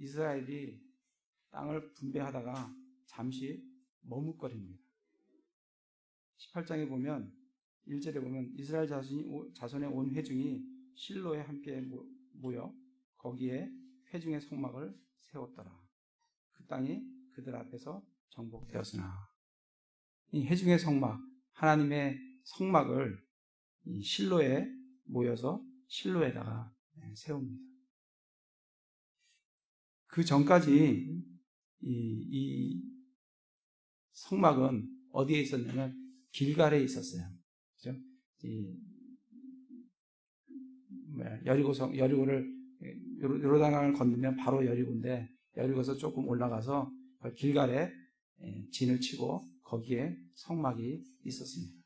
이스라엘이 땅을 분배하다가 잠시 머뭇거립니다. 18장에 보면 1절에 보면 이스라엘 자손의 온 회중이 실로에 함께 모여 거기에 회중의 성막을 세웠더라. 그 땅이 그들 앞에서 정복되었으나 이 회중의 성막, 하나님의 성막을 이 실로에 모여서 실로에다가 세웁니다. 그 전까지 이 성막은 어디에 있었냐면 길갈에 있었어요. 그죠? 여리고를 요르단강을 건너면 바로 여리고인데 여리고에서 조금 올라가서 길갈에 진을 치고 거기에 성막이 있었습니다.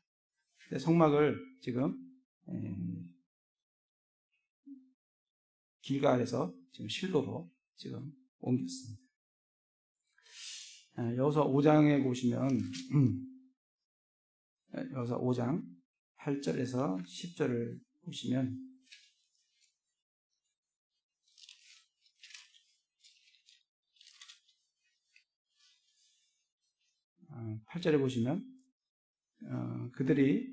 근데 성막을 지금 길갈에서 지금 실로로 지금 옮겼습니다. 여호수아 5장에 보시면 여호수아 5장 8절에서 10절을 보시면 8절에 보시면 그들이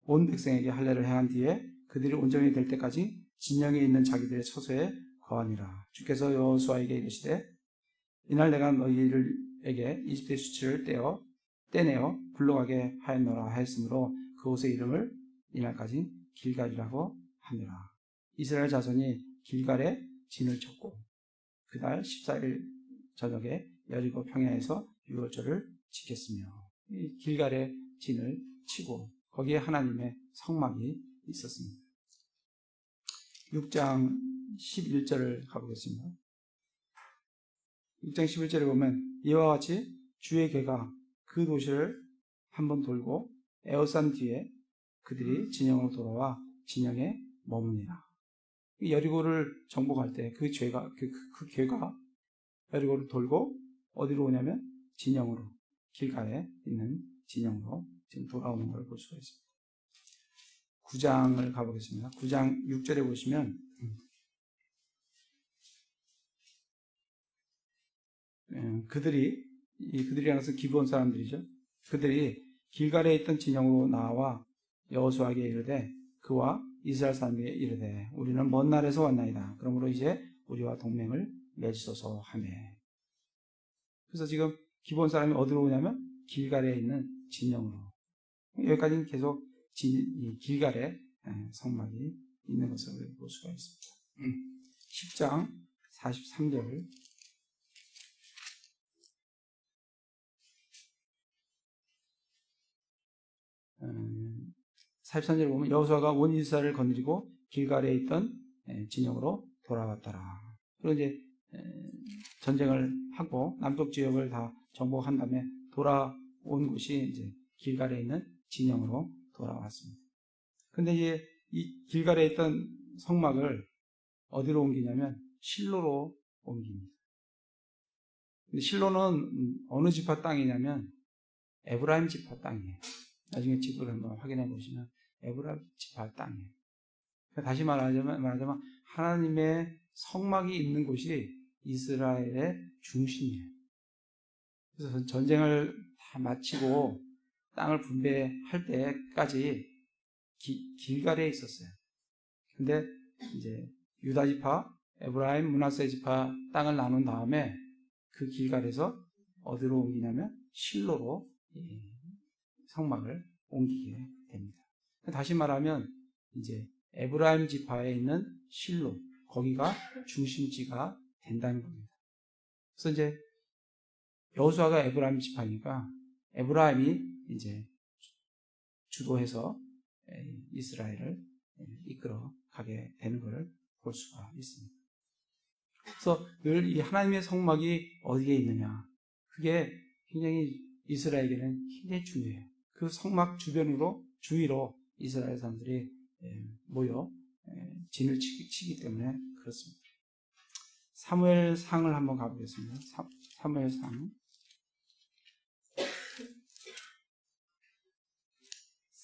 온 백성에게 할례를 행한 뒤에 그들이 온전히 될 때까지 진영에 있는 자기들의 처소에 거하니라. 주께서 여호수아에게 이르시되 이날 내가 너희에게 이집트의 수치를 떼내어 불러가게 하였노라 하였으므로 그곳의 이름을 이날까지 길갈이라고 하니라. 이스라엘 자손이 길갈에 진을 쳤고 그날 14일 저녁에 여리고 평야에서 유월절을 지켰으며 이 길갈에 진을 치고 거기에 하나님의 성막이 있었습니다. 6장 11절을 가보겠습니다. 6장 11절에 보면 이와 같이 주의 궤가 그 도시를 한번 돌고 에워싼 뒤에 그들이 진영으로 돌아와 진영에 머무니라. 여리고를 정복할 때 그 궤가 여리고를 돌고 어디로 오냐면 진영으로, 길갈에 있는 진영으로 지금 돌아오는 걸 볼 수가 있습니다. 9장을 가보겠습니다. 9장 6절에 보시면 그들이라는 것은 기브온 사람들이죠. 그들이 길갈에 있던 진영으로 나와 여호수아에게 이르되 그와 이스라엘 사람에게 이르되 우리는 먼 날에서 왔나이다. 그러므로 이제 우리와 동맹을 맺소서 하매. 그래서 지금 기브온 사람이 어디로 오냐면 길갈에 있는 진영으로. 여기까지는 계속 길갈에 성막이 있는 것을 볼 수가 있습니다. 10장 43절 43절을 보면 여호수아가 온 이스라엘을 건드리고 길갈에 있던 진영으로 돌아왔더라. 그리고 이제 전쟁을 하고 남쪽 지역을 다 정복한 다음에 돌아온 곳이 이제 길갈에 있는 진영으로 돌아왔습니다. 근데 이제 이 길갈에 있던 성막을 어디로 옮기냐면 실로로 옮깁니다. 근데 실로는 어느 지파 땅이냐면 에브라임 지파 땅이에요. 나중에 지도를 한번 확인해 보시면 에브라임 지파 땅이에요. 다시 말하자면 하나님의 성막이 있는 곳이 이스라엘의 중심이에요. 그래서 전쟁을 다 마치고 땅을 분배할 때까지 길갈에 있었어요. 근데 이제 유다 지파, 에브라임, 므낫세 지파 땅을 나눈 다음에 그 길갈에서 어디로 옮기냐면 실로로 성막을 옮기게 됩니다. 다시 말하면 이제 에브라임 지파에 있는 실로, 거기가 중심지가 된다는 겁니다. 그래서 이제 여호수아가 에브라임 지파니까 에브라임이 이제 주도해서 이스라엘을 이끌어 가게 되는 것을 볼 수가 있습니다. 그래서 늘 이 하나님의 성막이 어디에 있느냐, 그게 굉장히 이스라엘에게는 굉장히 중요해요. 그 성막 주위로 이스라엘 사람들이 모여 진을 치기 때문에 그렇습니다. 사무엘상을 한번 가보겠습니다. 사무엘상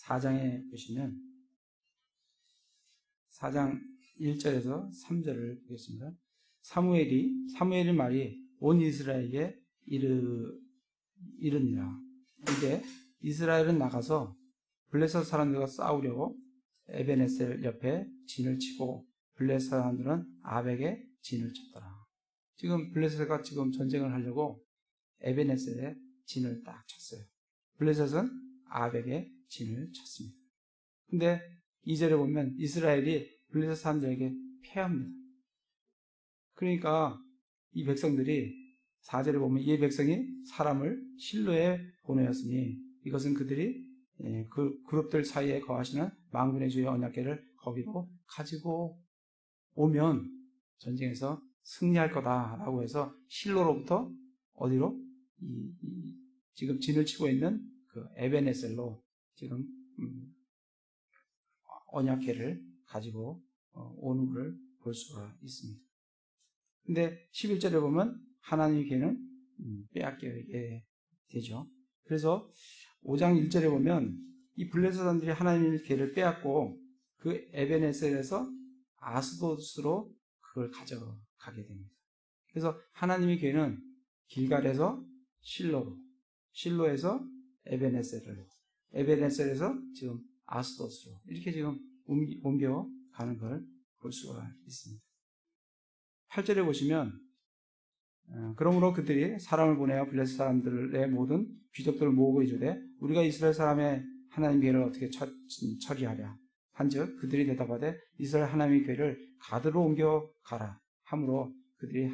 4장에 보시면 4장 1절에서 3절을 보겠습니다. 사무엘의 말이 온 이스라엘에게 이르니라. 이제 이스라엘은 나가서 블레셋 사람들과 싸우려고 에벤에셀 옆에 진을 치고 블레셋 사람들은 아벡에 진을 쳤더라. 지금 블레셋과 지금 전쟁을 하려고 에벤에셀에 진을 딱 쳤어요. 블레셋은 아벡에 진을 쳤습니다. 근데 2절에 보면 이스라엘이 블레셋 사람들에게 패합니다. 그러니까 이 백성들이 4절에 보면 이 백성이 사람을 실로에 보내었으니 이것은 그들이 그 그룹들 사이에 거하시는 만군의 주의 언약궤를 거기로 가지고 오면 전쟁에서 승리할 거다라고 해서 실로로부터 어디로? 지금 진을 치고 있는 그 에벤에셀로 지금 언약궤를 가지고 오는 것을 볼 수가 있습니다. 근데 11절에 보면 하나님의 궤는 빼앗기게 되죠. 그래서 5장 1절에 보면 이 블레셋 사람들이 하나님의 궤를 빼앗고 그 에벤에셀에서 아스돗으로 그걸 가져가게 됩니다. 그래서 하나님의 궤는 길갈에서 실로로, 실로에서 에벤에셀로, 에벤에셀에서 지금 아스돗으로 이렇게 지금 옮겨가는 걸 볼 수가 있습니다. 8절에 보시면 그러므로 그들이 사람을 보내어 블레셋 사람들의 모든 귀족들을 모으고 이르되 우리가 이스라엘 사람의 하나님 궤를 어떻게 처리하랴 한즉 그들이 대답하되 이스라엘 하나님의 궤를 가드로 옮겨 가라 하므로 그들이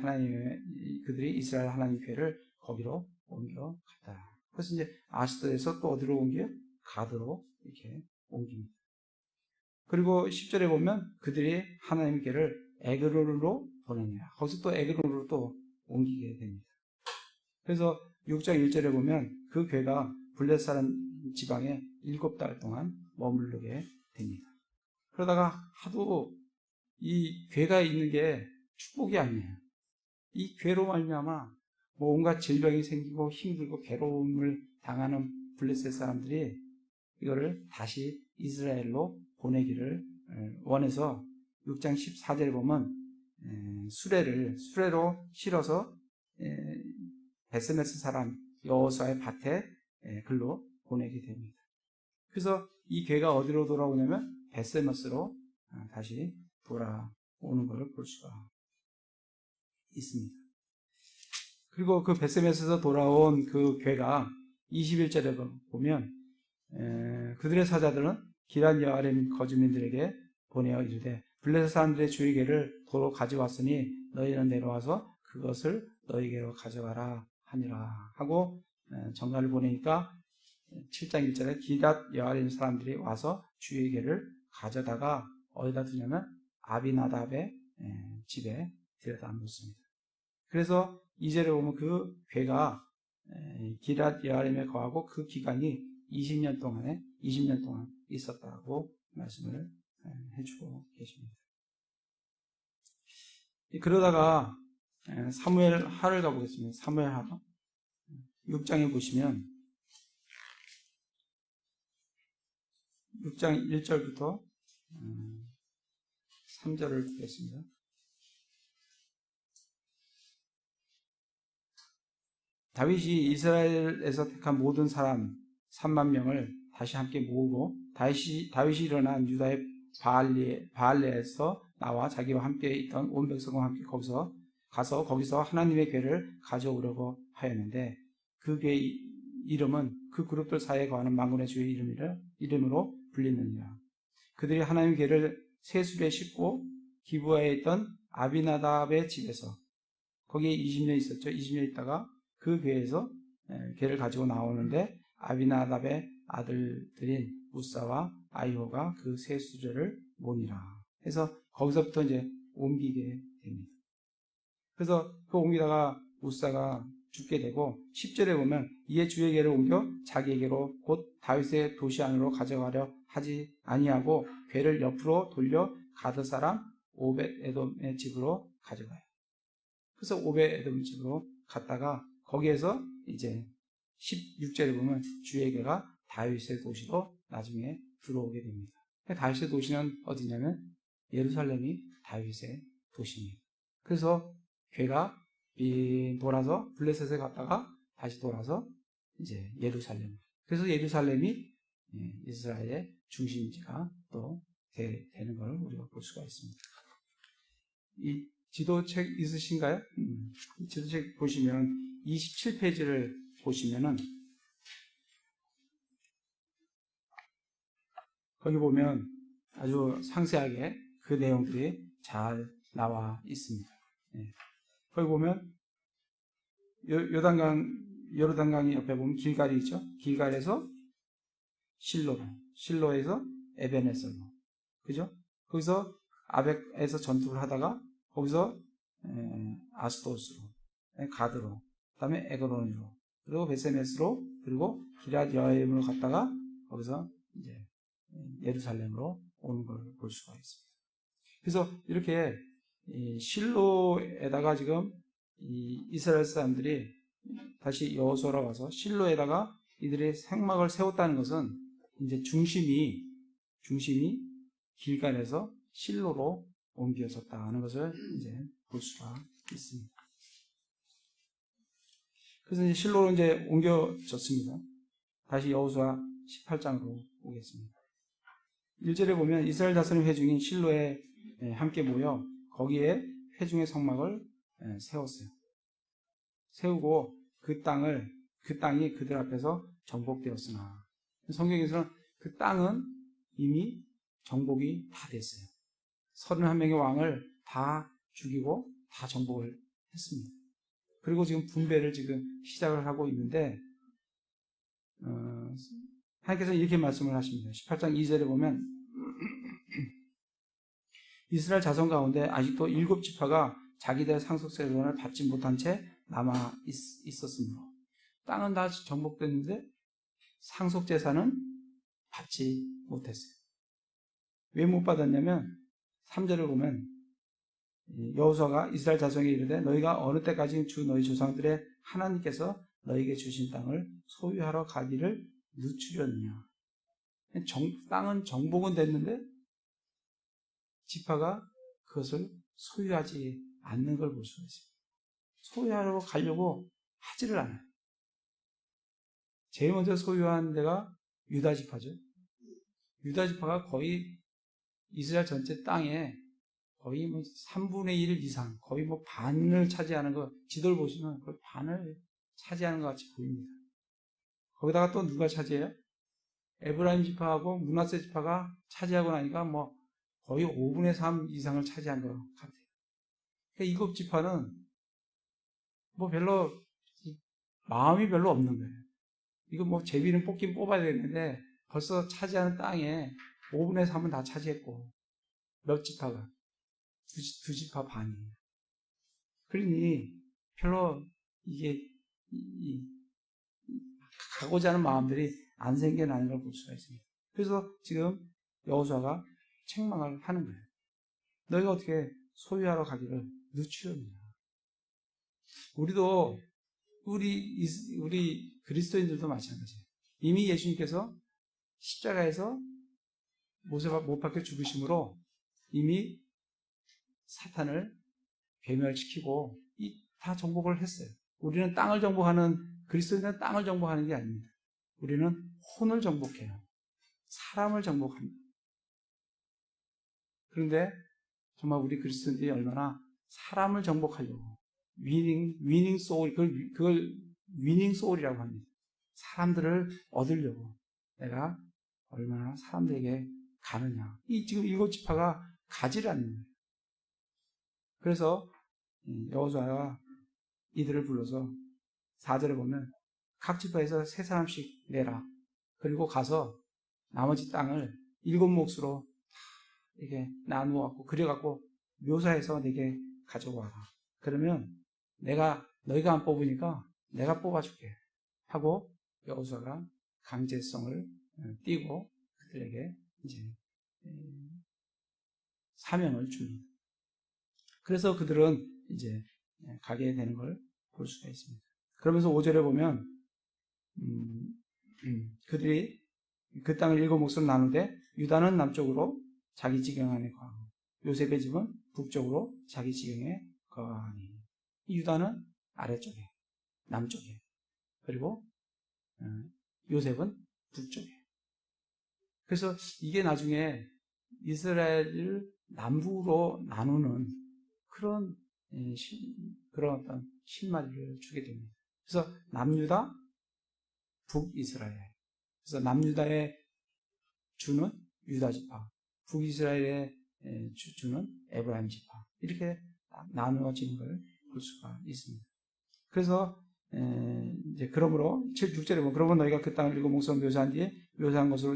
이스라엘 하나님 궤를 거기로 옮겨 갔다. 그래서 이제 아스돗에서 또 어디로 옮겨요? 가드로 이렇게 옮깁니다. 그리고 10절에 보면 그들이 하나님 궤를 에그론으로 보내니라. 거기서 또 에그론으로 또 옮기게 됩니다. 그래서 6장 1절에 보면 그 궤가 블레셋 사람 지방에 7달 동안 머무르게 됩니다. 그러다가 하도 이 궤가 있는 게 축복이 아니에요. 이 궤로 말미암아 온갖 질병이 생기고 힘들고 괴로움을 당하는 블레셋 사람들이 이거를 다시 이스라엘로 보내기를 원해서 6장 14절에 보면 수레로 실어서 베스메스 사람 여호수아의 밭에 글로 보내게 됩니다. 그래서 이 궤가 어디로 돌아오냐면 베스메스로 다시 돌아오는 것을 볼 수가 있습니다. 그리고 그 베스메스에서 돌아온 그 궤가 21절에 보면 그들의 사자들은 기럇 여아림 거주민들에게 보내어 이르되 블레셋 사람들의 주의 궤를 도로 가져왔으니 너희는 내려와서 그것을 너희에게로 가져가라 하니라 하고 전가를 보내니까 7장 1절에 기럇 여아림 사람들이 와서 주의 궤를 가져다가 어디다 두냐면 아비나답의 집에 들여다 놓습니다. 그래서 2절에 보면 그 궤가 기럇 여아림에 거하고 그 기간이 20년 동안 있었다고 말씀을 해주고 계십니다. 그러다가 사무엘 하를 가보겠습니다. 사무엘 하 6장에 보시면 6장 1절부터 3절을 보겠습니다. 다윗이 이스라엘에서 택한 모든 사람 3만 명을 다시 함께 모으고 다윗이 일어난 유다의 바알레에서 나와 자기와 함께 있던 온 백성과 함께 거기서 하나님의 궤를 가져오려고 하였는데 그 궤 이름은 그 그룹들 사이에 거하는 만군의 주의 이름으로 불리느니라. 그들이 하나님의 궤를 새 수레에 싣고 기브아에 있던 아비나답의 집에서 거기에 20년 있었죠. 20년 있다가 그 궤에서 궤를 가지고 나오는데 아비나답의 아들들인 우사와 아이호가 그 새 수레를 모니라. 해서 거기서부터 이제 옮기게 됩니다. 그래서 그 옮기다가 우사가 죽게 되고 10절에 보면 이에 주의 궤를 옮겨 자기에게로 곧 다윗의 도시 안으로 가져가려 하지 아니하고 궤를 옆으로 돌려 가드 사람 오벳에돔의 집으로 가져가요. 그래서 오벳에돔 집으로 갔다가 거기에서 이제 16절에 보면 주의 궤가 다윗의 도시로 나중에 들어오게 됩니다. 다윗의 도시는 어디냐면 예루살렘이 다윗의 도시입니다. 그래서 괴가 돌아서 블레셋에 갔다가 다시 돌아서 이제 예루살렘. 그래서 예루살렘이 이스라엘의 중심지가 또 되는 걸 우리가 볼 수가 있습니다. 이 지도책 있으신가요? 지도책 보시면 27페이지를 보시면은 거기 보면 아주 상세하게 그 내용들이 잘 나와 있습니다. 거기 보면 요르단강이 옆에 보면 길갈이 있죠. 길갈에서 실로로, 실로에서 에베네셀로, 그죠? 거기서 아벡에서 전투를 하다가 거기서 아스도스로, 가드로, 그다음에 에그론으로, 그리고 베세메스로, 그리고 기럇 여임으로 갔다가 거기서 이제 예루살렘으로 오는 걸 볼 수가 있습니다. 그래서 이렇게 실로에다가 지금 이스라엘 사람들이 다시 여호수아로 와서 실로에다가 이들의 생막을 세웠다는 것은 이제 중심이 길갈에서 실로로 옮겨졌다는 것을 이제 볼 수가 있습니다. 그래서 이제 실로로 이제 옮겨졌습니다. 다시 여호수아 18장으로 오겠습니다. 1절에 보면 이스라엘 자손의 회중이 실로에 함께 모여 거기에 회중의 성막을 세웠어요. 세우고 그 땅이 그들 앞에서 정복되었으나 성경에서는 그 땅은 이미 정복이 다 됐어요. 31명의 왕을 다 죽이고 다 정복을 했습니다. 그리고 지금 분배를 지금 시작을 하고 있는데 하나님께서 이렇게 말씀을 하십니다. 18장 2절에 보면 이스라엘 자손 가운데 아직도 7지파가 자기들의 상속세전을 받지 못한 채 남아 있었으므로 땅은 다 정복됐는데 상속재산은 받지 못했어요. 왜 못 받았냐면 3절을 보면 여호수아가 이스라엘 자손에게 이르되 너희가 어느 때까지 주 너희 조상들의 하나님께서 너희에게 주신 땅을 소유하러 가기를 늦추려느냐. 땅은 정복은 됐는데 지파가 그것을 소유하지 않는 걸 볼 수가 있습니다. 소유하러 가려고 하지를 않아요. 제일 먼저 소유한 데가 유다 지파죠. 유다 지파가 거의 이스라엘 전체 땅에 거의 3분의 1 이상, 거의 반을 차지하는 거, 지도를 보시면 거의 반을 차지하는 것 같이 보입니다. 거기다가 또 누가 차지해요? 에브라임 지파하고 므낫세 지파가 차지하고 나니까 거의 5분의 3 이상을 차지한 것 같아요. 그러니까 일곱 지파는 별로 마음이 별로 없는 거예요. 이거 제비는 뽑긴 뽑아야 되는데 벌써 차지하는 땅에 5분의 3은 다 차지했고 몇 지파가? 두 지파 반이에요. 그러니 별로 이게 가고자 하는 마음들이 안 생겨나는 걸 볼 수가 있습니다. 그래서 지금 여호수아가 책망을 하는 거예요. 너희가 어떻게 소유하러 가기를 늦추었느냐. 우리 그리스도인들도 마찬가지예요. 이미 예수님께서 십자가에서 못 박혀 죽으심으로 이미 사탄을 괴멸시키고 다 정복을 했어요. 우리는 땅을 정복하는, 그리스도인은 땅을 정복하는 게 아닙니다. 우리는 혼을 정복해요. 사람을 정복합니다. 그런데 정말 우리 그리스도인들이 얼마나 사람을 정복하려고 위닝 소울, 그걸 위닝 소울이라고 합니다. 사람들을 얻으려고 내가 얼마나 사람들에게 가느냐. 지금 7지파가 가지를 않는 거예요. 그래서 여호수아가 이들을 불러서 4절에 보면 각 지파에서 3사람씩 내라. 그리고 가서 나머지 땅을 7몫으로 이렇게 나누어갖고 그려갖고 묘사해서 내게 가져와라. 그러면 너희가 안 뽑으니까 내가 뽑아줄게 하고 여호수아가 강제성을 띠고 그들에게 이제 사명을 줍니다. 그래서 그들은 이제 가게 되는 걸 볼 수가 있습니다. 그러면서 5절에 보면 그들이 그 땅을 7몫으로 나누되 유다는 남쪽으로 자기 지경 안에 거하고 요셉의 집은 북쪽으로 자기 지경에 거하니. 유다는 아래쪽에, 남쪽에, 그리고 요셉은 북쪽에. 그래서 이게 나중에 이스라엘을 남북으로 나누는 그런 어떤 실마리를 주게 됩니다. 그래서 남유다, 북이스라엘. 그래서 남유다의 주는 유다 지파, 북이스라엘의 주는 에브라임 지파. 이렇게 나누어지는 걸 볼 수가 있습니다. 그래서 이제 그러므로 6절에 보면 그러면 너희가 그 땅을 일곱 목소로 묘사한 뒤에 묘사한 것으로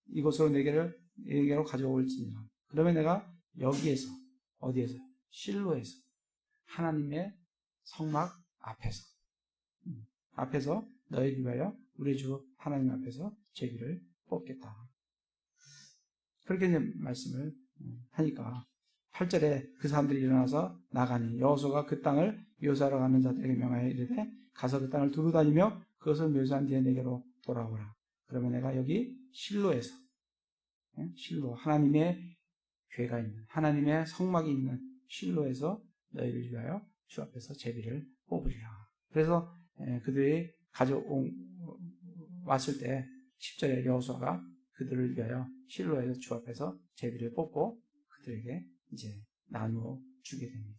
이것으로 내게로 가져올지니라. 그러면 내가 여기에서 어디에서? 실로에서 하나님의 성막 앞에서 너희를 위하여 우리 주 하나님 앞에서 제비를 뽑겠다. 그렇게 이제 말씀을 하니까 8절에 그 사람들이 일어나서 나가니 여호수아가 그 땅을 묘사하러 가는 자들에게 명하여 이르되 가서 그 땅을 두루다니며 그것을 묘사한 뒤에 내게로 돌아오라. 그러면 내가 여기 실로에서 실로 하나님의 궤가 있는 하나님의 성막이 있는 실로에서 너희를 위하여 주 앞에서 제비를 뽑으리라. 그래서 그들이 왔을 때 10절에 여호수아가 그들을 위하여 실로에서 주 앞에서 제비를 뽑고 그들에게 이제 나누어 주게 됩니다.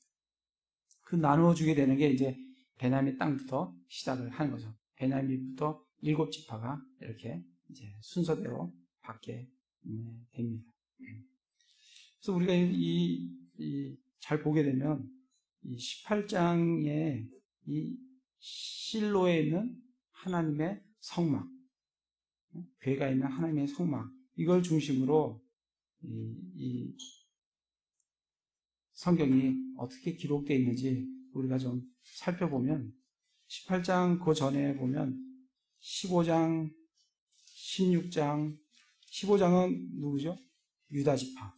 그 나누어 주게 되는 게 이제 베냐민 땅부터 시작을 하는 거죠. 베냐민부터 7지파가 이렇게 이제 순서대로 받게 됩니다. 그래서 우리가 잘 보게 되면 이 18장에 이 실로에 있는 하나님의 성막, 궤가 있는 하나님의 성막, 이걸 중심으로 이 성경이 어떻게 기록되어 있는지 우리가 좀 살펴보면 18장 그 전에 보면 15장, 16장, 15장은 누구죠? 유다 지파.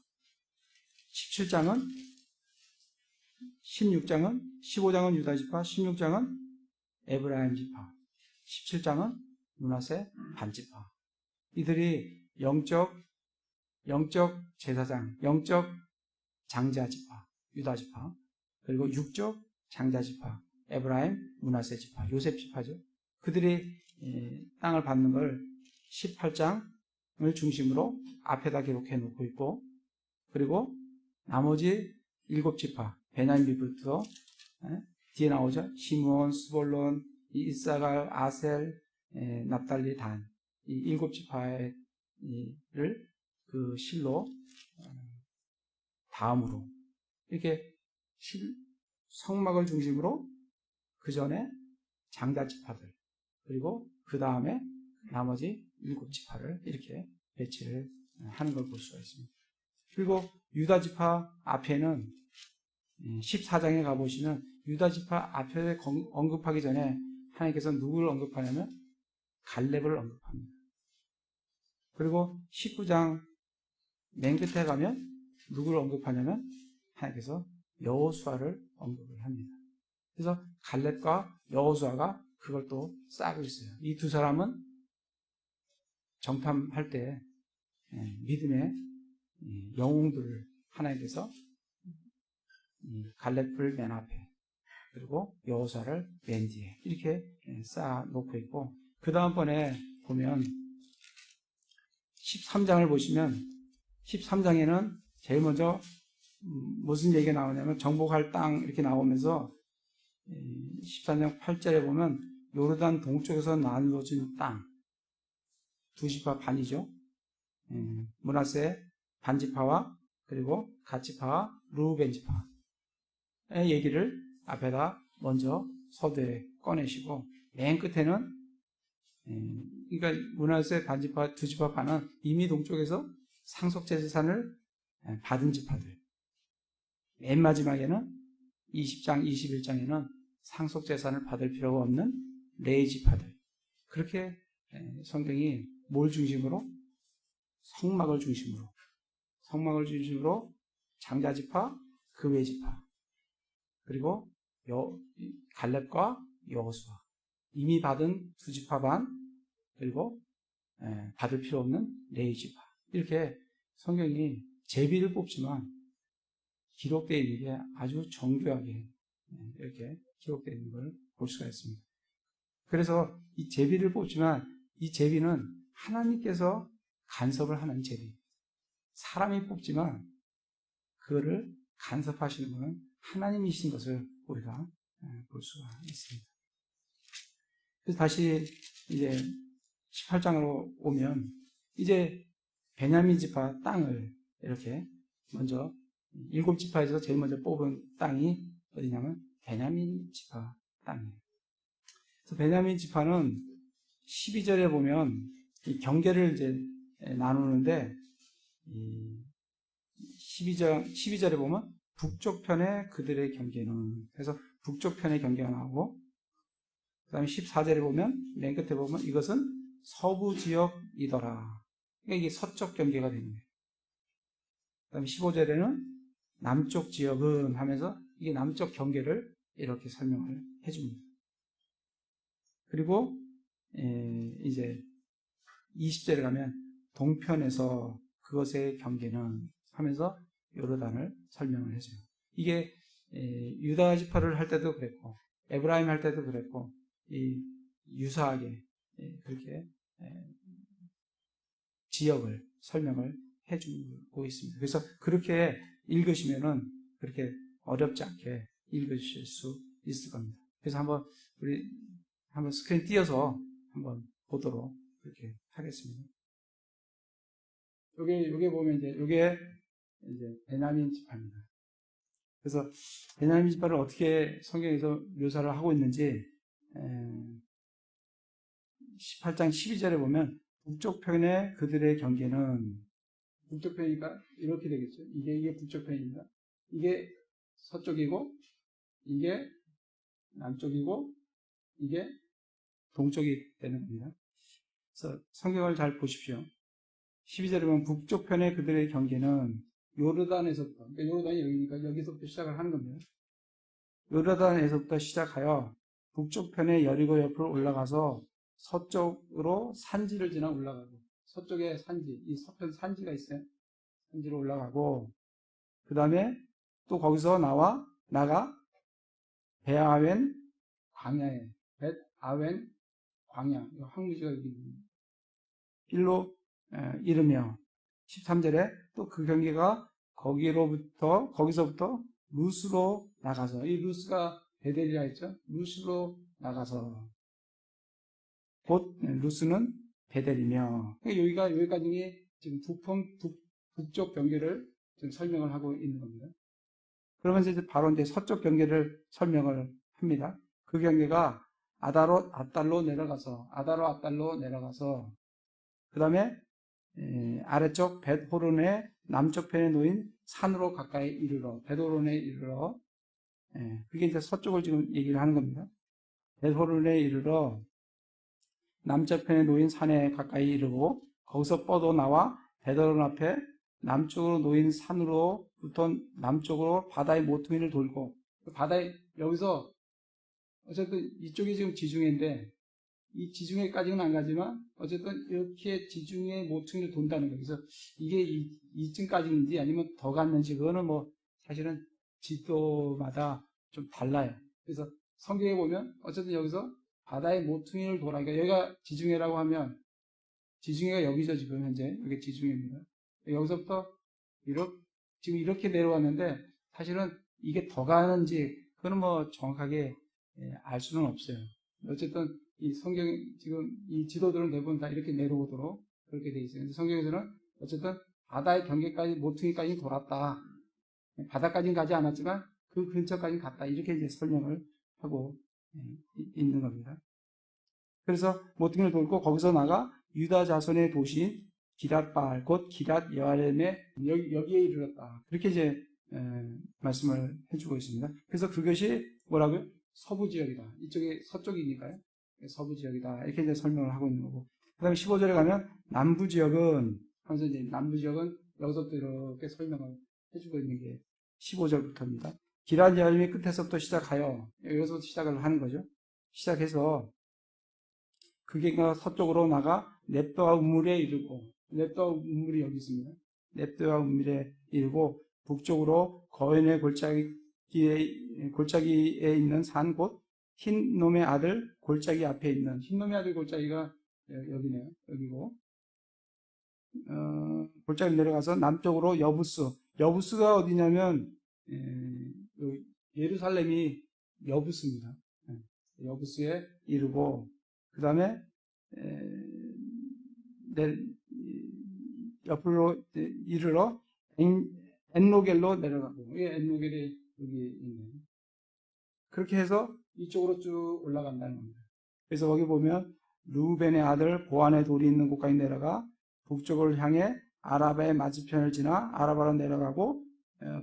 17장은 15장은 유다 지파, 16장은 에브라임 지파, 17장은 므낫세 반지파. 이들이 영적 제사장, 영적 장자 지파, 유다 지파, 그리고 육적 장자 지파, 에브라임, 므낫세 지파, 요셉 지파죠. 그들이 땅을 받는 걸 18장을 중심으로 앞에다 기록해 놓고 있고, 그리고 나머지 7지파, 베냐민부터 뒤에 나오죠. 시므온, 스볼론, 이사갈, 아셀, 납달리, 단. 이 7지파를 그 실로 다음으로 이렇게 성막을 중심으로 그 전에 장자지파들, 그리고 그 다음에 나머지 7지파를 이렇게 배치를 하는 걸 볼 수가 있습니다. 그리고 유다지파 앞에는 14장에 가보시면 유다지파 앞에 언급하기 전에 하나님께서 누구를 언급하냐면 갈렙을 언급합니다. 그리고 19장 맨 끝에 가면 누구를 언급하냐면 하나님께서 여호수아를 언급을 합니다. 그래서 갈렙과 여호수아가 그걸 또 싸고 있어요. 이 두 사람은 정탐할 때 믿음의 영웅들을 하나님께서 갈렙을 맨 앞에 그리고 여호수아를 맨 뒤에 이렇게 쌓아 놓고 있고, 그 다음번에 보면 13장을 보시면 13장에는 제일 먼저 무슨 얘기가 나오냐면 정복할 땅 이렇게 나오면서 13장 8절에 보면 요르단 동쪽에서 나누어진 땅 2지파 반이죠. 므낫세 반지파와 그리고 갓지파와 르우벤 지파의 얘기를 앞에다 먼저 서두에 꺼내시고, 맨 끝에는 그러니까 므낫세 반지파 2지파 반은 이미 동쪽에서 상속제사산을 받은 지파들, 맨 마지막에는 20장 21장에는 상속제사를 받을 필요가 없는 레위 지파들. 그렇게 성경이 뭘 중심으로? 성막을 중심으로 장자지파, 그 외 지파, 그리고 갈렙과 여호수아, 이미 받은 2지파 반, 그리고 받을 필요 없는 레위 지파. 이렇게 성경이 제비를 뽑지만 기록되어 있는 게 아주 정교하게 이렇게 기록되어 있는 걸 볼 수가 있습니다. 그래서 이 제비를 뽑지만 이 제비는 하나님께서 간섭을 하는 제비. 사람이 뽑지만 그거를 간섭하시는 분은 하나님이신 것을 우리가 볼 수가 있습니다. 그래서 다시 이제 18장으로 오면 이제 베냐민 지파 땅을 이렇게 먼저 7지파에서 제일 먼저 뽑은 땅이 어디냐면 베냐민 지파 땅이에요. 그래서 베냐민 지파는 12절에 보면 이 경계를 이제 나누는데 12절에 보면 북쪽 편에 그들의 경계는, 그래서 북쪽 편의 경계가 나오고, 그 다음에 14절에 보면 맨 끝에 보면 이것은 서부 지역이더라. 그러니까 이게 서쪽 경계가 되는 거예요. 그 다음에 15절에는 남쪽 지역은 하면서 이게 남쪽 경계를 이렇게 설명을 해줍니다. 그리고 이제 20절에 가면 동편에서 그것의 경계는 하면서 요르단을 설명을 해줘요. 이게 유다 지파를 할 때도 그랬고 에브라임 할 때도 그랬고 유사하게 그렇게 지역을 설명을 해주고 있습니다. 그래서 그렇게 읽으시면은 그렇게 어렵지 않게 읽으실 수 있을 겁니다. 그래서 우리 한번 스크린 띄어서 한번 보도록 그렇게 하겠습니다. 요게 보면 요게 이제 베냐민 지파입니다. 그래서 베냐민 지파를 어떻게 성경에서 묘사를 하고 있는지 18장 12절에 보면 북쪽 편에 그들의 경계는, 북쪽 편이니까 이렇게 되겠죠. 이게 북쪽 편입니다. 이게 서쪽이고 이게 남쪽이고 이게 동쪽이 되는 겁니다. 그래서 성경을 잘 보십시오. 12절에 보면 북쪽 편에 그들의 경계는 요르단에서부터, 그러니까 요르단이 여기니까 여기서부터 시작을 하는 겁니다. 요르단에서부터 시작하여 북쪽 편에 여리고 옆으로 올라가서 서쪽으로 산지를 지나 올라가고, 서쪽에 산지, 이 서편 산지가 있어요. 산지로 올라가고, 그 다음에 또 거기서 나가 베아웬 광야에, 벳아웬 광야, 황무지가 여기 있습니다. 일로 이르며 13절에 또 그 경계가 거기서부터 루스로 나가서, 이 루스가 베델이라 했죠. 루스로 나가서 곧 루스는 베델이며, 여기까지 지금 북쪽 경계를 지금 설명을 하고 있는 겁니다. 그러면서 이제 바로 이제 서쪽 경계를 설명을 합니다. 그 경계가 아다로 아달로 내려가서 그 다음에 아래쪽 벳호론의 남쪽 편에 놓인 산으로 가까이 이르러, 벳호론에 이르러, 그게 이제 서쪽을 지금 얘기를 하는 겁니다. 벳호론에 이르러 남쪽 편에 놓인 산에 가까이 이르고 거기서 뻗어 나와 벳호론 앞에 남쪽으로 놓인 산으로부터 남쪽으로 바다의 모퉁이를 돌고, 여기서 어쨌든 이쪽이 지금 지중해인데 이 지중해까지는 안 가지만 어쨌든 이렇게 지중해 모퉁이를 돈다는 거예요. 그래서 이게 이쯤까지인지 아니면 더 갔는지 그거는 뭐 사실은 지도마다 좀 달라요. 그래서 성경에 보면 어쨌든 여기서 바다의 모퉁이를 돌아, 그러니까 여기가 지중해라고 하면 지중해가 여기죠. 지금 현재 여기 지중해입니다. 여기서부터 지금 이렇게 내려왔는데 사실은 이게 더 가는지 그거는 뭐 정확하게 알 수는 없어요. 어쨌든 이 성경 지금 이 지도들은 대부분 다 이렇게 내려오도록 그렇게 돼 있어요. 성경에서는 어쨌든 바다의 경계까지 모퉁이까지 돌았다. 바다까지는 가지 않았지만 그 근처까지 갔다. 이렇게 이제 설명을 하고 있는 겁니다. 그래서 모퉁이를 돌고 거기서 나가 유다 자손의 도시인 기랏바알 곧 기랏 여아렘에 여기에 이르렀다. 그렇게 이제 말씀을 해주고 있습니다. 그래서 그것이 뭐라고요? 서부 지역이다. 이쪽이 서쪽이니까요. 서부 지역이다. 이렇게 이제 설명을 하고 있는 거고. 그 다음에 15절에 가면 남부 지역은 하면서 이제 남부 지역은 여기서부터 이렇게 설명을 해주고 있는 게 15절부터입니다. 기랏 여아렘의 끝에서부터 시작하여 여기서부터 시작을 하는 거죠. 시작해서 그게 서쪽으로 나가 넵도와 우물에 이르고, 넵도와 우물이 여기 있습니다. 넵도와 우물에 이르고 북쪽으로 거인의 골짜기 골짜기에 있는 산 곳 흰놈의 아들 골짜기 앞에 있는 흰놈의 아들 골짜기가 여기네요. 여기고 골짜기를 내려가서 남쪽으로 여부스가 어디냐면 예루살렘이 여부스입니다. 여부스에 이르고 그 다음에 옆으로 이르러 엔로겔로 내려가고 엔로겔이 여기 있네요. 그렇게 해서 이쪽으로 쭉 올라간다는 겁니다. 그래서 거기 보면 루벤의 아들 보안의 돌이 있는 곳까지 내려가 북쪽을 향해 아라바의 맞은편을 지나 아라바로 내려가고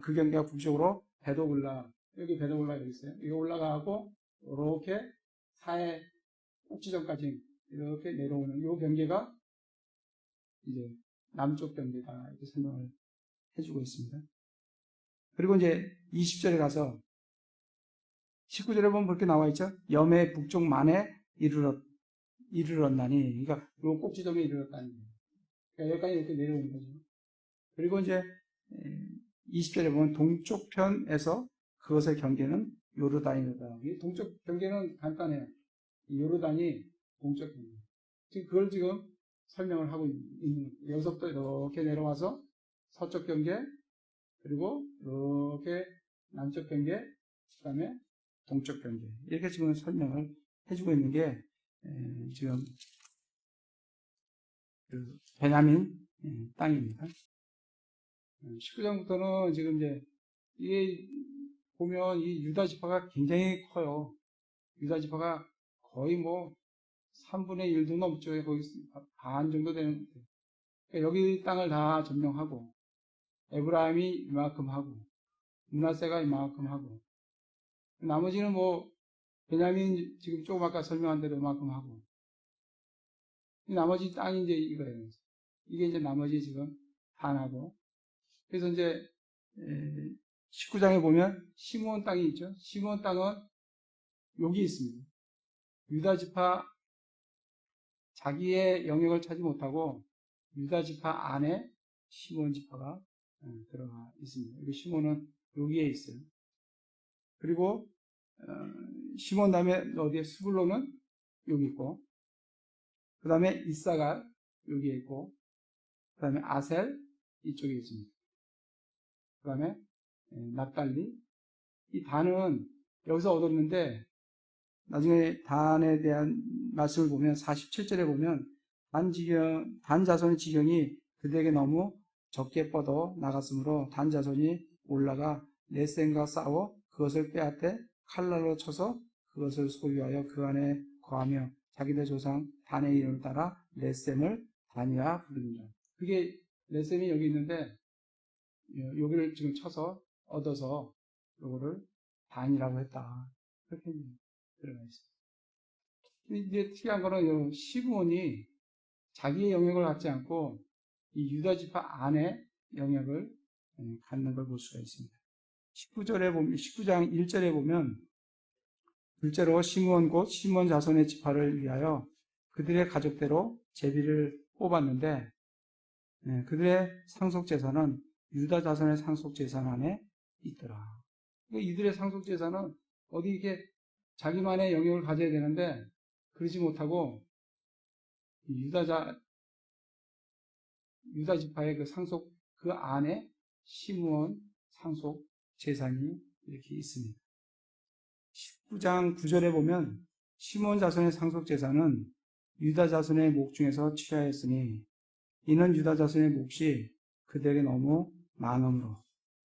그 경계가 북쪽으로 베도글라 여기 베도글라 여기 있어요. 여기 올라가고 이렇게 사해 꼭지점까지 이렇게 내려오는 이 경계가 이제 남쪽 경계다 이렇게 설명을 해주고 있습니다. 그리고 이제 20절에 가서 19절에 보면 그렇게 나와 있죠. 염해 북쪽 만에 이르렀나니 그러니까 요 꼭지점에 이르렀다니 그러니까 여기까지 이렇게 내려오는 거죠. 그리고 이제 20절에 보면 동쪽 편에서 그것의 경계는 요르단이다. 이 동쪽 경계는 간단해요. 이 요르단이 동쪽 경계. 지금 그걸 지금 설명을 하고 있는 거예요. 여기서부터 이렇게 내려와서 서쪽 경계, 그리고 이렇게 남쪽 경계, 그 다음에 동쪽 경계. 이렇게 지금 설명을 해주고 있는 게 지금 그 베냐민 땅입니다. 19장부터는 지금 이제 이게 보면 이 유다 지파가 굉장히 커요. 유다 지파가 거의 뭐 3분의 1도 넘죠. 거의 반 정도 되는. 그러니까 여기 땅을 다 점령하고 에브라임이 이만큼 하고 므낫세가 이만큼 하고 나머지는 뭐 베냐민 지금 조금 아까 설명한 대로 이만큼 하고 나머지 땅이 이제 이거예요. 이게 이제 나머지 지금 반하고 그래서 이제 19장에 보면 시므온 땅이 있죠. 시므온 땅은 여기 있습니다. 유다 지파 자기의 영역을 차지 못하고 유다 지파 안에 시므온 지파가 들어가 있습니다. 여기 시므온은 여기에 있어요. 그리고 시므온 다음에 어디에 스불론은 여기 있고 그 다음에 이사갈 여기에 있고 그 다음에 아셀 이쪽에 있습니다. 그 다음에 납달리 이 단은 여기서 얻었는데 나중에 단에 대한 말씀을 보면 47절에 보면 단 자손의 지경이 그들에게 너무 적게 뻗어 나갔으므로 단 자손이 올라가 렛셈과 싸워 그것을 빼앗되 칼날로 쳐서 그것을 소유하여 그 안에 거하며 자기들 조상 단의 이름을 따라 렛셈을 단이라 부릅니다. 그게 렛셈이 여기 있는데 여기를 지금 쳐서 얻어서 요거를 단이라고 했다. 그렇게 들어가 있습니다. 이제 특이한 거는 시므온이 자기의 영역을 갖지 않고 이 유다 지파 안에 영역을 갖는 걸 볼 수가 있습니다. 19장 1절에 보면 둘째로 시므온 곧 시므온 자손의 지파를 위하여 그들의 가족대로 제비를 뽑았는데 그들의 상속재산은 유다 자손의 상속재산 안에 있더라. 그러니까 이들의 상속재산은 어디 이렇게 자기만의 영역을 가져야 되는데 그러지 못하고 유다 지파의 그 상속 그 안에 시므온 상속 재산이 이렇게 있습니다. 19장 9절에 보면 시므온 자손의 상속 재산은 유다 자손의 목 중에서 취하였으니 이는 유다 자손의 몫이 그들에게 너무 많음으로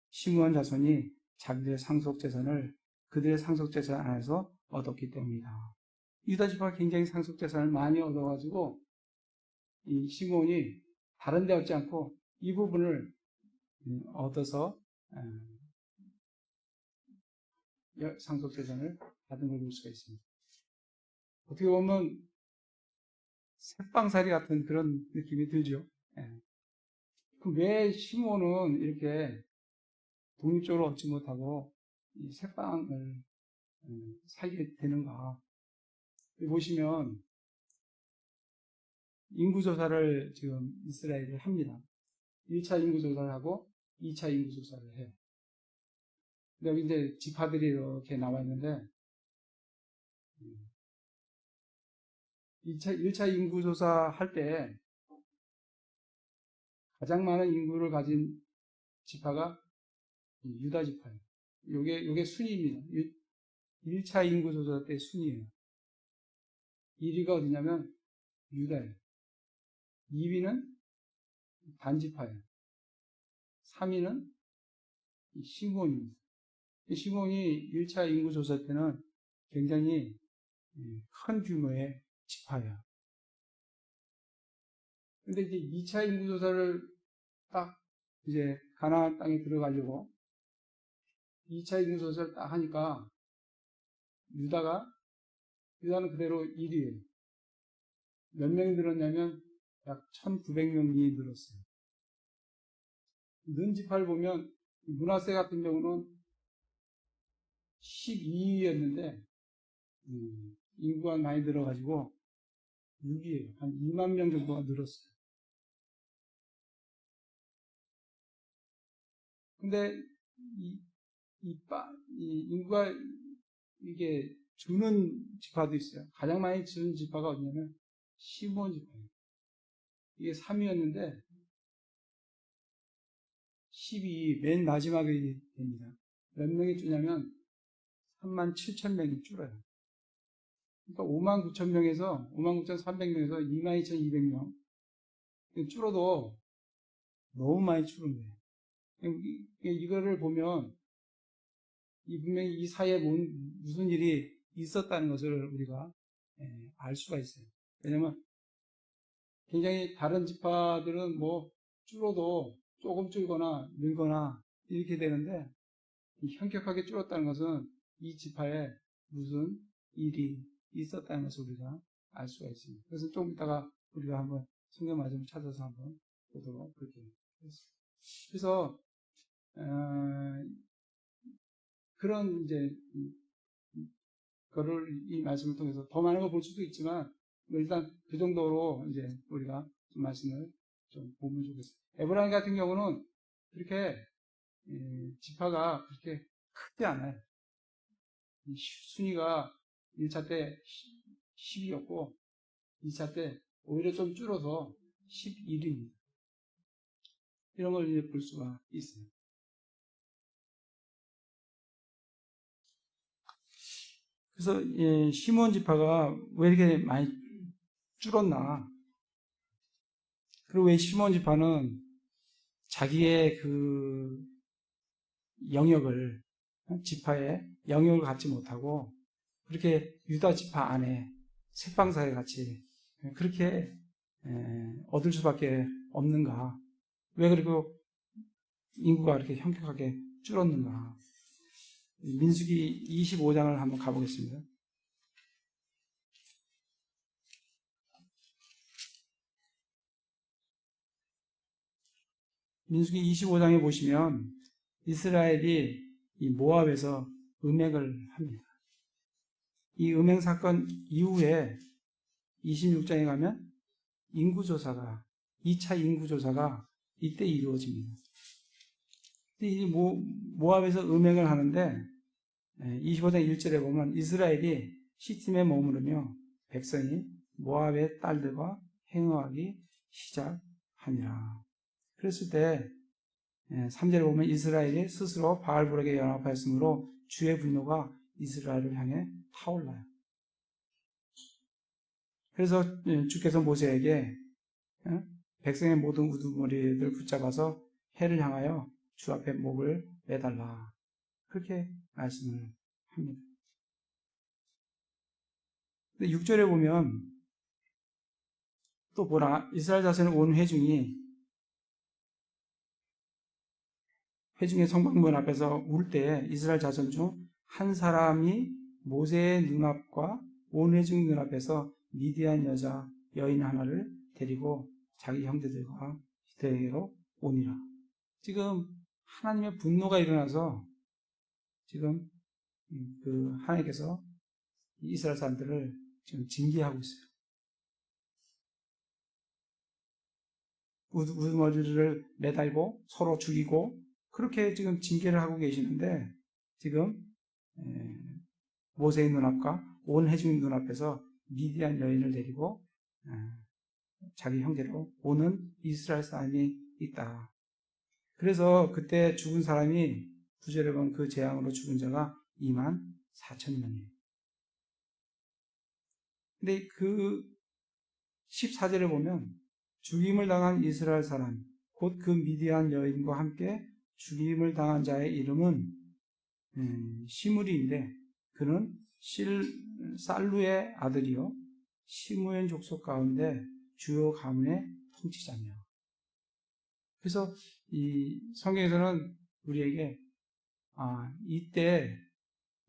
시므온 자손이 자기들의 상속 재산을 그들의 상속 재산 안에서 얻었기 때문이다. 유다 지파가 굉장히 상속 재산을 많이 얻어가지고 이 시므온이 다른 데 얻지 않고 이 부분을 얻어서 상속 재산을 받은 걸 볼 수가 있습니다. 어떻게 보면 새빵살이 같은 그런 느낌이 들죠. 그럼 왜 시므온은 이렇게 독립적으로 얻지 못하고 이 새빵을 살게 되는가? 보시면 인구조사를 지금 이스라엘이 합니다. 1차 인구조사를 하고 2차 인구조사를 해요. 여기 이제 지파들이 이렇게 나와 있는데, 1차 인구조사 할 때 가장 많은 인구를 가진 지파가 유다 지파예요. 요게 순위입니다. 1차 인구조사 때 순위예요. 1위가 어디냐면 유다예요. 2위는 단지파예요. 3위는 시므온입니다. 시므온이 1차 인구조사 때는 굉장히 큰 규모의 지파예요. 근데 이제 2차 인구조사를 딱 이제 가나안 땅에 들어가려고 2차 인구조사를 딱 하니까 유다는 그대로 1위예요. 몇 명이 늘었냐면 약 1,900명이 늘었어요. 는 지파를 보면 므낫세 같은 경우는 12위였는데 인구가 많이 늘어가지고 6위예요. 한 2만 명 정도가 늘었어요. 근데 이 인구가 이게 주는 지파도 있어요. 가장 많이 주는 지파가 어디냐면 시므온 지파예요. 이게 3위였는데 12위 맨 마지막에 됩니다. 몇 명이 주냐면 37,000명이 줄어요. 그러니까 59,000명에서 59,300명에서 22,200명 줄어도 너무 많이 줄은 거예요. 이거를 보면 분명히 이 사이에 무슨 일이 있었다는 것을 우리가 알 수가 있어요. 왜냐면 굉장히 다른 지파들은 뭐 줄어도 조금 줄거나 늘거나 이렇게 되는데 현격하게 줄었다는 것은 이 지파에 무슨 일이 있었다는 것을 우리가 알 수가 있습니다. 그래서 좀 이따가 우리가 한번 성경 말씀을 찾아서 한번 보도록 그렇게 했습니다. 그래서 그런 이제 그거를 이 말씀을 통해서 더 많은 걸 볼 수도 있지만 일단 그 정도로 이제 우리가 좀 말씀을 좀 보면 좋겠어요. 에브라임 같은 경우는 그렇게 지파가 그렇게 크지 않아요. 순위가 1차 때 10이었고 2차 때 오히려 좀 줄어서 11입니다. 이런 걸 이제 볼 수가 있어요. 그래서 시므온 지파가 왜 이렇게 많이 줄었나? 그리고 왜 시므온 지파는 자기의 그 영역을 지파의 영역을 갖지 못하고 그렇게 유다 지파 안에 색방사에 같이 그렇게 얻을 수밖에 없는가? 왜 그리고 인구가 이렇게 현격하게 줄었는가? 민수기 25장을 한번 가보겠습니다. 민수기 25장에 보시면 이스라엘이 이 모압에서 음행을 합니다. 이 음행 사건 이후에 26장에 가면 인구조사가 2차 인구조사가 이때 이루어집니다. 이 모압에서 음행을 하는데 25장 1절에 보면 이스라엘이 시팀에 머무르며 백성이 모압의 딸들과 행하기 시작하니라. 그랬을 때 3절에 보면 이스라엘이 스스로 바알볼에게 연합하였으므로 주의 분노가 이스라엘을 향해 타올라요. 그래서 주께서 모세에게 백성의 모든 우두머리를 붙잡아서 해를 향하여 주 앞에 목을 매달라. 그렇게 말씀을 합니다. 근데 6절에 보면 또 보라 이스라엘 자손의 온 회중의 성방문 앞에서 울 때 이스라엘 자손 중 한 사람이 모세의 눈앞과 온 회중 눈앞에서 미디안 여인 하나를 데리고 자기 형제들과 히데에게로 오니라. 지금 하나님의 분노가 일어나서 지금 그 하나님께서 이스라엘 사람들을 지금 징계하고 있어요. 우두머리를 매달고 서로 죽이고 그렇게 지금 징계를 하고 계시는데 지금 모세의 눈앞과 온 회중의 눈앞에서 미디안 여인을 데리고 자기 형제로 오는 이스라엘 사람이 있다. 그래서 그때 죽은 사람이 9절에 보면 그 재앙으로 죽은 자가 24,000명이에요. 근데 그 14절에 보면 죽임을 당한 이스라엘 사람, 곧 그 미디안 여인과 함께 죽임을 당한 자의 이름은 시므리인데 그는 살루의 아들이요 시므온 족속 가운데 주요 가문의 통치자며. 그래서 이 성경에서는 우리에게 이때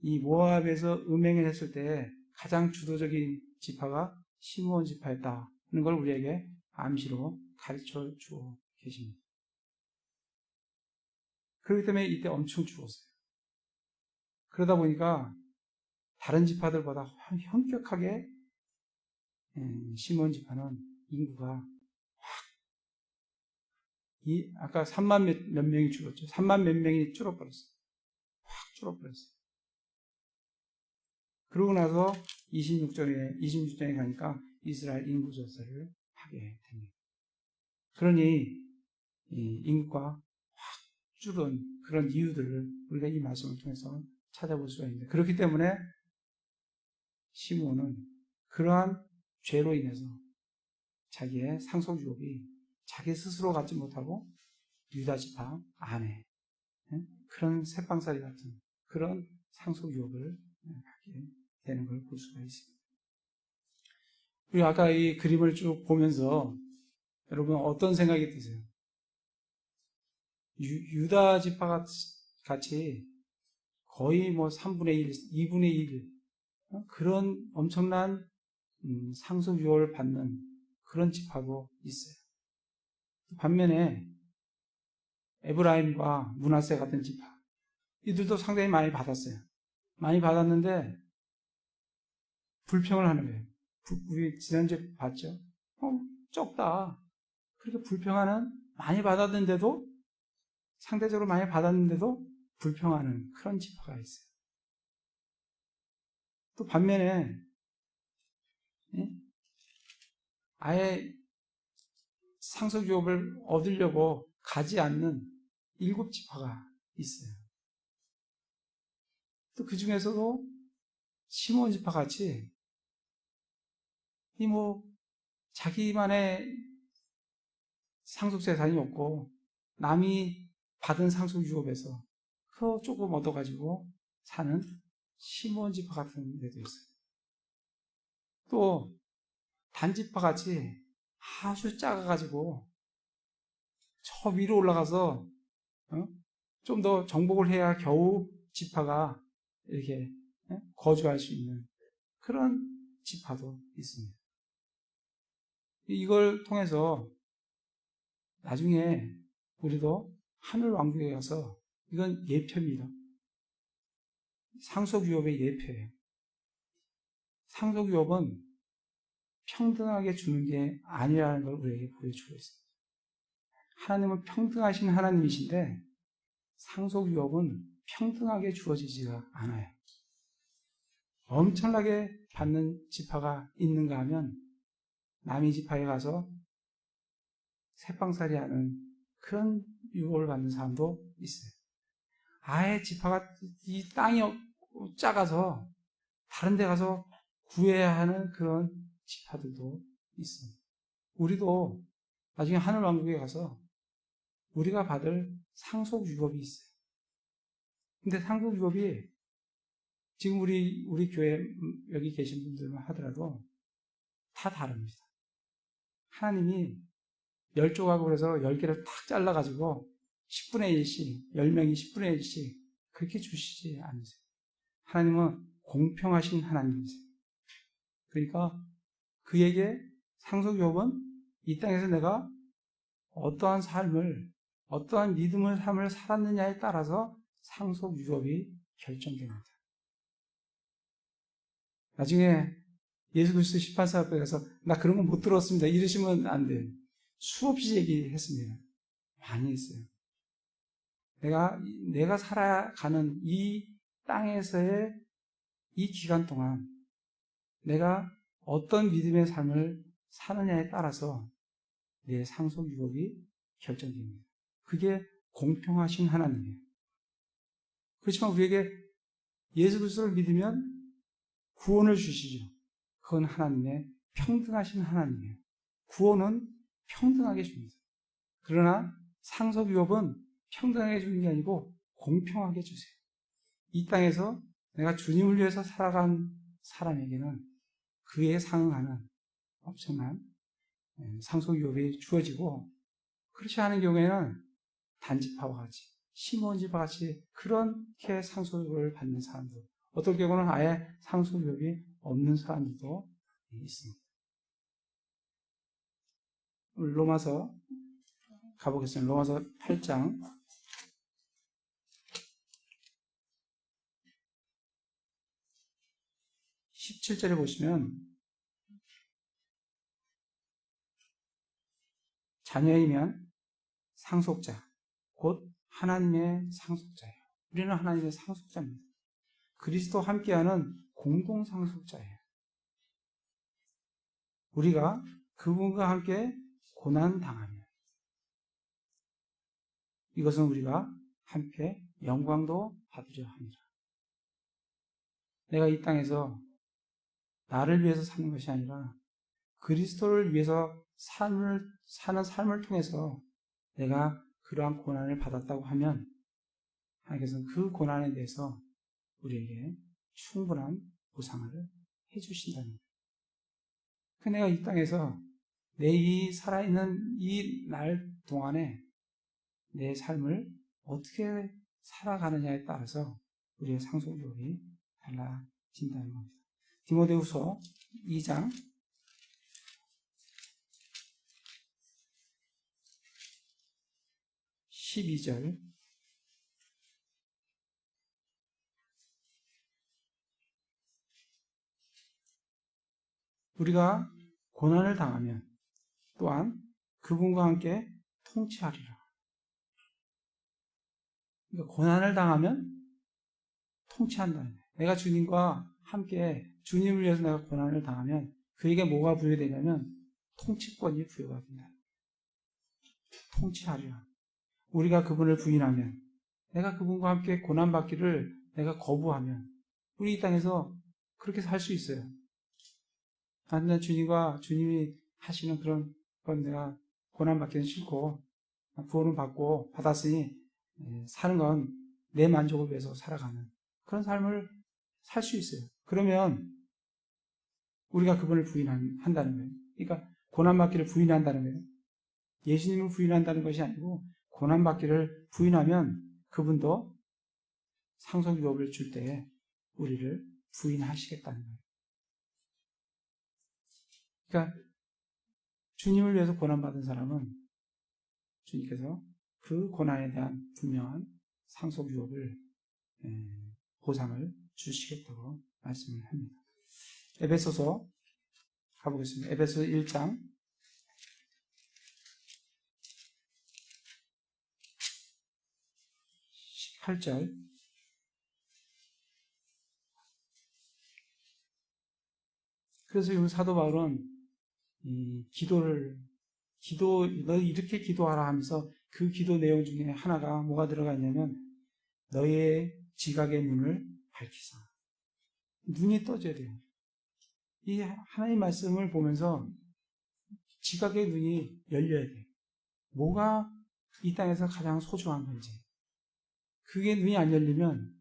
이 모압에서 음행을 했을 때 가장 주도적인 지파가 시므온 지파였다는 걸 우리에게 암시로 가르쳐 주고 계십니다. 그렇기 때문에 이때 엄청 죽었어요. 그러다 보니까 다른 지파들보다 현격하게 시므온 지파는 인구가 아까 3만 몇 명이 줄었죠. 3만 몇 명이 줄어버렸어요. 확 줄어버렸어요. 그러고 나서 26장에 가니까 이스라엘 인구 조사를 하게 됩니다. 그러니 이 인구가 확 줄은 그런 이유들을 우리가 이 말씀을 통해서 찾아볼 수가 있는데, 그렇기 때문에 시므온은 그러한 죄로 인해서 자기의 상속 유업이 자기 스스로 갖지 못하고 유다 지파 안에 그런 새빵살이 같은 그런 상속 유업을 갖게 되는 걸 볼 수가 있습니다. 우리 아까 이 그림을 쭉 보면서 여러분 어떤 생각이 드세요? 유다 지파 같이 거의 뭐 3분의 1, 2분의 1 그런 엄청난 상속 유업을 받는 그런 지파도 있어요. 반면에 에브라임과 므낫세 같은 지파, 이들도 상당히 많이 받았어요. 많이 받았는데 불평을 하는 거예요. 우리 지난주에 봤죠? 적다. 그렇게 불평하는, 많이 받았는데도, 상대적으로 많이 받았는데도 불평하는 그런 지파가 있어요. 또 반면에 아예 상속 유업을 얻으려고 가지 않는 7지파가 있어요. 또 그 중에서도 시므온 지파 같이 자기만의 상속 재산이 없고 남이 받은 상속 유업에서 그거 조금 얻어가지고 사는 시므온 지파 같은 데도 있어요. 또 단지파 같이 아주 작아가지고 저 위로 올라가서 좀 더 정복을 해야 겨우 지파가 이렇게 거주할 수 있는 그런 지파도 있습니다. 이걸 통해서 나중에 우리도 하늘 왕국에 가서, 이건 예표입니다. 상속 유업의 예표예요. 상속 유업은 평등하게 주는 게 아니라는 걸 우리에게 보여주고 있습니다. 하나님은 평등하신 하나님이신데 상속 유업은 평등하게 주어지지가 않아요. 엄청나게 받는 지파가 있는가 하면 남이 지파에 가서 새빵살이 하는 그런 유업을 받는 사람도 있어요. 아예 지파가 이 땅이 작아서 다른 데 가서 구해야 하는 그런 지파들도 있습니다. 우리도 나중에 하늘왕국에 가서 우리가 받을 상속 유업이 있어요. 근데 상속 유업이 지금 우리 교회 여기 계신 분들만 하더라도 다 다릅니다. 하나님이 10조각으로 해서 10개를 탁 잘라가지고 10분의 1씩, 10명이 10분의 1씩 그렇게 주시지 않으세요. 하나님은 공평하신 하나님이세요. 그러니까 그에게 상속 유업은 이 땅에서 내가 어떠한 삶을, 어떠한 믿음의 삶을 살았느냐에 따라서 상속 유업이 결정됩니다. 나중에 예수 그리스도 심판사 앞에 가서 나 그런 거 못 들었습니다 이러시면 안 돼요. 수없이 얘기했습니다. 많이 했어요. 내가 살아가는 이 땅에서의 이 기간 동안 내가 어떤 믿음의 삶을 사느냐에 따라서 내 상속 유업이 결정됩니다. 그게 공평하신 하나님이에요. 그렇지만 우리에게 예수 그리스도를 믿으면 구원을 주시죠. 그건 하나님의 평등하신 하나님이에요. 구원은 평등하게 줍니다. 그러나 상속 유업은 평등하게 주는 게 아니고 공평하게 주세요. 이 땅에서 내가 주님을 위해서 살아간 사람에게는 그에 상응하는 엄청난 상속 유업이 주어지고, 그렇지 않은 경우에는 단지파와 같이, 시몬지파 같이 그렇게 상속 유업을 받는 사람들, 어떨 경우는 아예 상속 유업이 없는 사람들도 있습니다. 로마서 가보겠습니다. 로마서 8장 17절에 보시면 자녀이면 상속자, 곧 하나님의 상속자예요. 우리는 하나님의 상속자입니다. 그리스도와 함께하는 공동상속자예요. 우리가 그분과 함께 고난당하면 이것은 우리가 함께 영광도 받으려 합니다. 내가 이 땅에서 나를 위해서 사는 것이 아니라 그리스도를 위해서 사는 삶을 통해서 내가 그러한 고난을 받았다고 하면 하나님께서는 그 고난에 대해서 우리에게 충분한 보상을 해주신다는 거예요. 내가 이 땅에서 내 이 살아있는 이 날 동안에 내 삶을 어떻게 살아가느냐에 따라서 우리의 상속력이 달라진다는 겁니다. 디모데후서 2장 12절 우리가 고난을 당하면 또한 그분과 함께 통치하리라. 그러니까 고난을 당하면 통치한다는 거예요. 내가 주님과 함께 주님을 위해서 내가 고난을 당하면 그에게 뭐가 부여되냐면 통치권이 부여가 된다. 통치하리라. 우리가 그분을 부인하면, 내가 그분과 함께 고난받기를 내가 거부하면 우리 이 땅에서 그렇게 살 수 있어요. 난 주님이 하시는 그런 건 내가 고난받기는 싫고 구원을 받았으니 사는 건 내 만족을 위해서 살아가는 그런 삶을 살 수 있어요. 그러면 우리가 그분을 부인한다는 거예요. 그러니까 고난받기를 부인한다는 거예요. 예수님을 부인한다는 것이 아니고 고난받기를 부인하면 그분도 상속유업을 줄 때에 우리를 부인하시겠다는 거예요. 그러니까 주님을 위해서 고난받은 사람은 주님께서 그 고난에 대한 분명한 상속유업을 보상을 주시겠다고 말씀을 합니다. 에베소서 가보겠습니다. 에베소 1장 18절 그래서 이 사도 바울은 이 너 이렇게 기도하라 하면서 그 기도 내용 중에 하나가 뭐가 들어가 있냐면 너의 지각의 눈을 밝히사. 눈이 떠져야 돼요. 이 하나님 말씀을 보면서 지각의 눈이 열려야 돼요. 뭐가 이 땅에서 가장 소중한 건지. 그게 눈이 안 열리면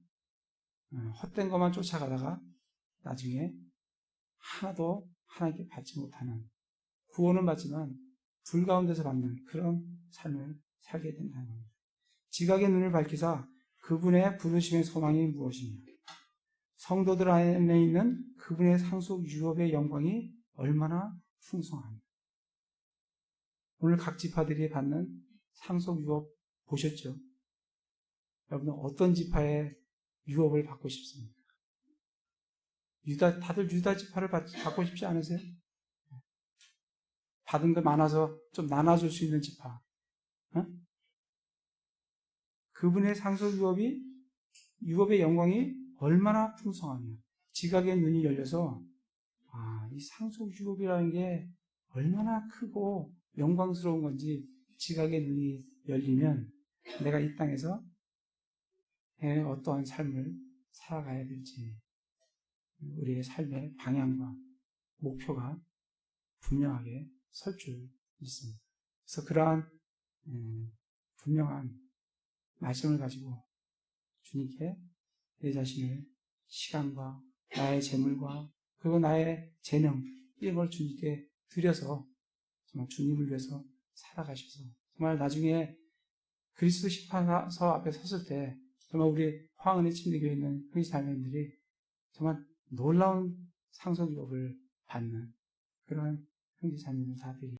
헛된 것만 쫓아가다가 나중에 하나도 하나님께 받지 못하는, 구원은 받지만 불 가운데서 받는 그런 삶을 살게 된다는 겁니다. 지각의 눈을 밝히사 그분의 부르심의 소망이 무엇이냐, 성도들 안에 있는 그분의 상속 유업의 영광이 얼마나 풍성합니다. 오늘 각 지파들이 받는 상속 유업 보셨죠? 여러분은 어떤 지파의 유업을 받고 싶습니까? 다들 유다 지파를 받고 싶지 않으세요? 받은 거 많아서 좀 나눠줄 수 있는 지파. 그분의 상속 유업의 영광이 얼마나 풍성하며 지각의 눈이 열려서 이 상속유업이라는 게 얼마나 크고 영광스러운 건지 지각의 눈이 열리면 내가 이 땅에서 어떠한 삶을 살아가야 될지 우리의 삶의 방향과 목표가 분명하게 설 줄 믿습니다. 그래서 그러한 분명한 말씀을 가지고 주님께 내 자신을 시간과 나의 재물과 그리고 나의 재능 이런 걸 주님께 드려서 정말 주님을 위해서 살아가셔서 정말 나중에 그리스도 심판서 앞에 섰을 때 정말 우리 화은의 침례교회에 있는 형제자매들이 정말 놀라운 상속유업을 받는 그러한 형제자매들 다 되기